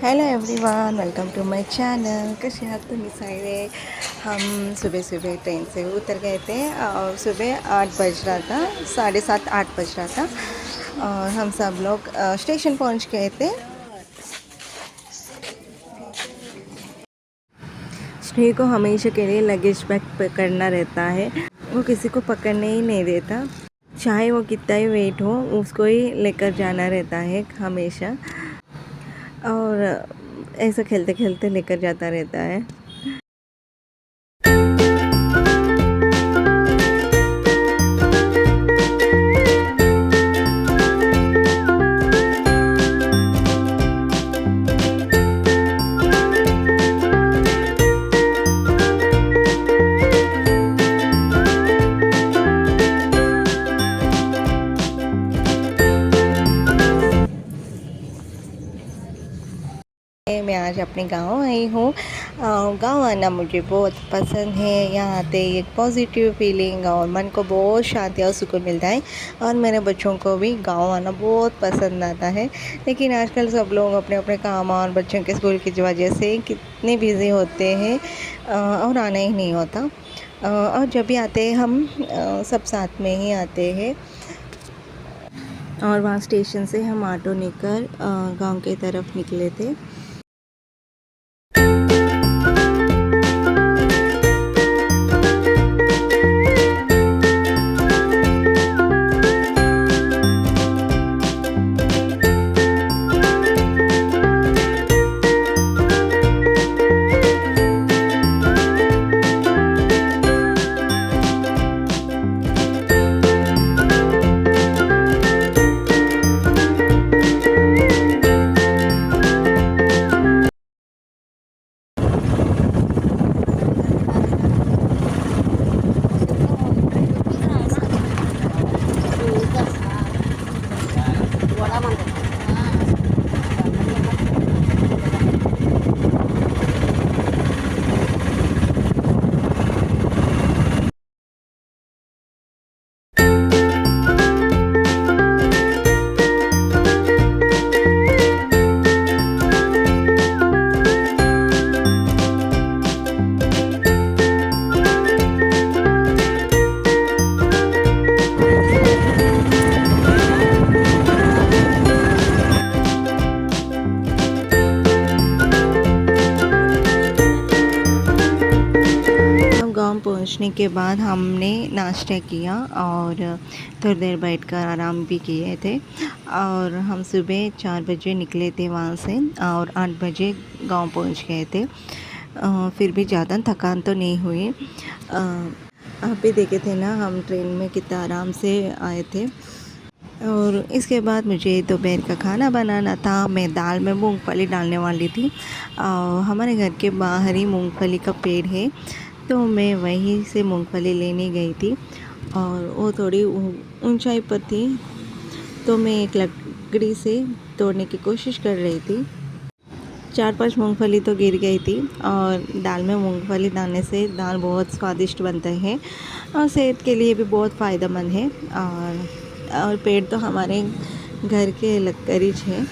Hello everyone, welcome to my channel. कसे आहात तुम्ही सगळे। हम सुबह सुबह ट्रेन से उतर गए थे और सुबह 8 बज रहा था, 7:30-8 बज रहा था और हम सब लोग स्टेशन पहुंच गए थे। स्नेह को हमेशा के लिए लगेज बैग पकड़ना रहता है, वो किसी को पकड़ने ही नहीं देता। चाहे वो कितना ही वेट हो, उसको ही लेकर जाना रहता है हमेशा। और ऐसा खेलते खेलते लेकर जाता रहता है। मैं आज अपने गांव आई हूँ। गांव आना मुझे बहुत पसंद है। यहाँ आते एक पॉजिटिव फीलिंग और मन को बहुत शांति और सुकून मिलता है। और मेरे बच्चों को भी गांव आना बहुत पसंद आता है। लेकिन आजकल सब लोग अपने अपने काम और बच्चों के स्कूल की वजह से कितने बिज़ी होते हैं और आना ही नहीं होता। और जब भी आते हैं हम सब साथ में ही आते हैं। और वहाँ स्टेशन से हम ऑटो लेकर गांव की तरफ निकले थे। गांव पहुंचने के बाद हमने नाश्ता किया और थोड़ी देर बैठकर आराम भी किए थे। और हम सुबह 4 बजे निकले थे वहाँ से और 8 बजे गांव पहुंच गए थे। फिर भी ज़्यादा थकान तो नहीं हुई। आप भी देखे थे ना, हम ट्रेन में कितना आराम से आए थे। और इसके बाद मुझे दोपहर का खाना बनाना था। मैं दाल में मूंगफली डालने वाली थी। हमारे घर के बाहर ही मूंगफली का पेड़ है, तो मैं वहीं से मूंगफली लेने गई थी। और वो थोड़ी ऊंचाई पर थी, तो मैं एक लकड़ी से तोड़ने की कोशिश कर रही थी। 4-5 मूंगफली तो गिर गई थी। और दाल में मूंगफली डालने से दाल बहुत स्वादिष्ट बनता है और सेहत के लिए भी बहुत फ़ायदेमंद है। और पेड़ तो हमारे घर के करीब है।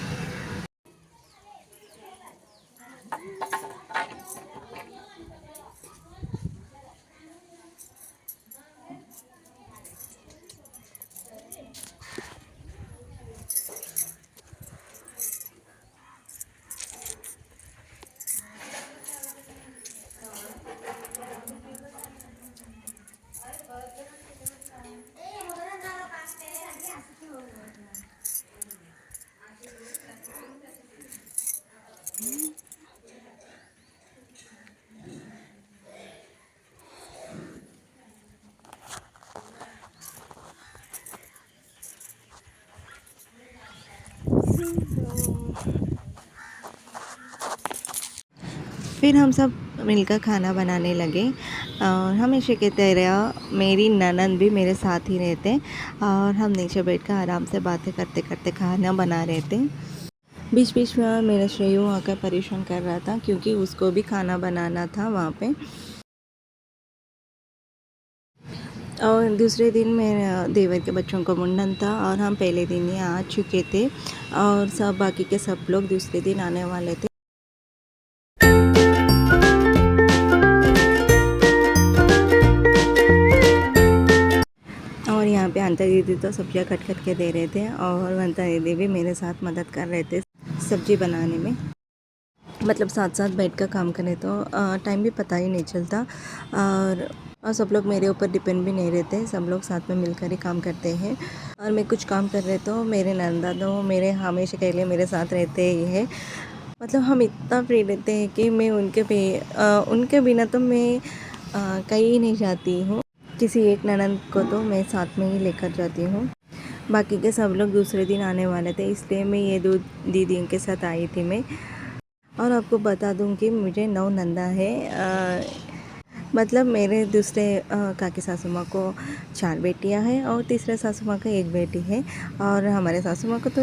फिर हम सब मिलकर खाना बनाने लगे। और हमेशा की तरह मेरी ननद भी मेरे साथ ही रहते और हम नीचे बैठकर आराम से बातें करते करते खाना बना रहे थे। बीच बीच में मेरा श्रेयू आकर परेशान कर रहा था, क्योंकि उसको भी खाना बनाना था वहाँ पे। और दूसरे दिन मेरे देवर के बच्चों को मुंडन था और हम पहले दिन ही आ चुके थे और सब बाकी के सब लोग दूसरे दिन आने वाले थे। यहाँ पे अंता दीदी तो सब्जियाँ कट कट के दे रहे थे और वंता दीदी भी मेरे साथ मदद कर रहे थे सब्जी बनाने में। मतलब साथ साथ बैठ कर काम करें तो टाइम भी पता ही नहीं चलता और सब लोग मेरे ऊपर डिपेंड भी नहीं रहते, सब लोग साथ में मिलकर ही काम करते हैं। और मैं कुछ काम कर रहे तो मेरे नंदा तो मेरे हमेशा के लिए मेरे साथ रहते ही है। मतलब हम इतना फ्री रहते हैं कि मैं उनके बिना तो मैं कहीं नहीं जाती हूँ। किसी एक ननद को तो मैं साथ में ही लेकर जाती हूँ। बाकी के सब लोग दूसरे दिन आने वाले थे, इसलिए मैं ये 2 दीदियों के साथ आई थी मैं। और आपको बता दूं कि मुझे 9 नंदा है। मतलब मेरे दूसरे काकी सासू माँ को 4 बेटियां हैं और तीसरे सासू माँ का 1 बेटी है और हमारे सासू माँ को तो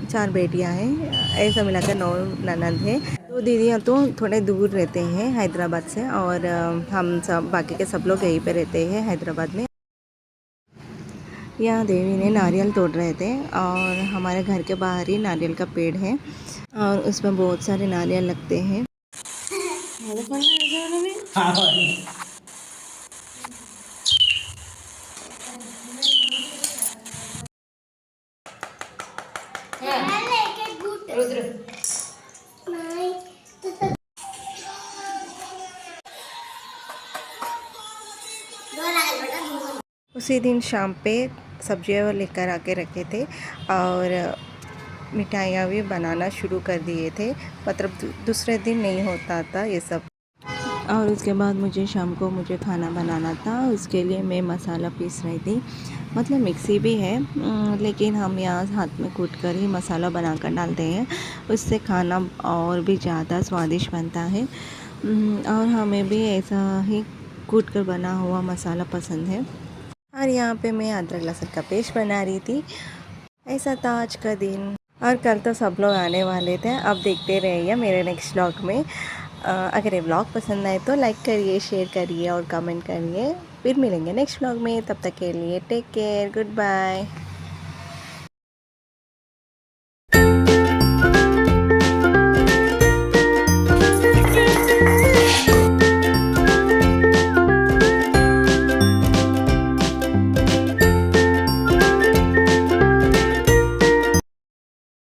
4 बेटियां हैं। ऐसा मिलाकर 9 ननद है। 2 दीदियाँ तो थोड़े दूर रहते हैं हैदराबाद से और हम सब बाकी के सब लोग यहीं पे रहते हैं हैदराबाद में। यहाँ देवी ने नारियल तोड़ रहे थे और हमारे घर के बाहर ही नारियल का पेड़ है और उसमें बहुत सारे नारियल लगते हैं। उसी दिन शाम पे सब्जियाँ लेकर आके रखे थे और मिठाइयाँ भी बनाना शुरू कर दिए थे। मतलब दूसरे दिन नहीं होता था ये सब। और उसके बाद मुझे शाम को खाना बनाना था, उसके लिए मैं मसाला पीस रही थी। मतलब मिक्सी भी है लेकिन हम यहाँ हाथ में कूट कर ही मसाला बनाकर डालते हैं, उससे खाना और भी ज़्यादा स्वादिष्ट बनता है। और हमें भी ऐसा ही कूट कर बना हुआ मसाला पसंद है। और यहाँ पे मैं अदरक लहसुन का पेस्ट बना रही थी। ऐसा था आज का दिन। और कल तो सब लोग आने वाले थे। अब देखते रहिए मेरे नेक्स्ट व्लॉग में। अगर ये व्लॉग पसंद आए तो लाइक करिए, शेयर करिए और कमेंट करिए। फिर मिलेंगे नेक्स्ट व्लॉग में, तब तक के लिए टेक केयर, गुड बाय।